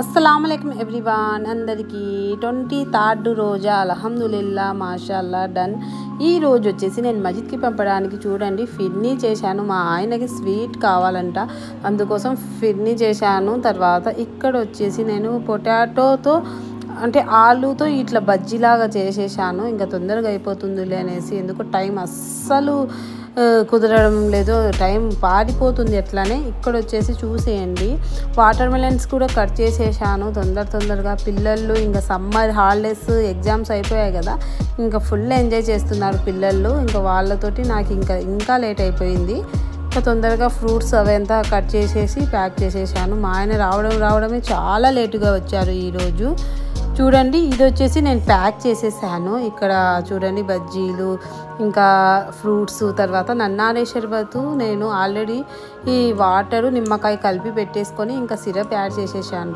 अस्सलामुअलैकुम एवरीवन అందరికీ 23rd రోజా అల్హమ్దులిల్లా మాషాల్లా done. ఈ రోజు వచ్చేసి నేను మజిద్కి పంపడానికి చూడండి ఫిర్నీ చేశాను। మా ఆయనకి స్వీట్ కావాలంట, అందుకోసం ఫిర్నీ చేశాను। తర్వాత ఇక్కడ వచ్చేసి నేను పొటాటోతో అంటే ఆలుతో ఇట్లా బజ్జీలాగా చేసేసాను। ఇంకా తొందరగా అయిపోతుందిలే అనేసి, ఎందుకు టైం అస్సలు కుదరడం లేదు, టైం పారిపోతుంది ఎట్లానే। ఇక్కడ వచ్చేసి చూసేయండి వాటర్ మెలన్స్ కూడా కట్ చేసేసాను తొందరగా। పిల్లలు ఇంకా సమ్మర్ హాలిడేస్ ఎగ్జామ్స్ అయిపోయాయి కదా, ఇంకా ఫుల్ ఎంజాయ్ చేస్తున్నారు పిల్లలు। ఇంకా వాళ్ళతోటి నాకు ఇంకా లేట్ అయిపోయింది। ఇంకా తొందరగా ఫ్రూట్స్ అవంతా కట్ చేసేసి ప్యాక్ చేసేసాను। మా ఆయన రావడమే చాలా లేటుగా వచ్చారు ఈరోజు। చూడండి ఇది వచ్చేసి నేను ప్యాక్ చేసేసాను। ఇక్కడ చూడండి బజ్జీలు ఇంకా ఫ్రూట్స్, తర్వాత నన్నారే షర్బతు నేను ఆల్రెడీ ఈ వాటరు నిమ్మకాయ కలిపి పెట్టేసుకొని ఇంకా సిరప్ యాడ్ చేసేసాను।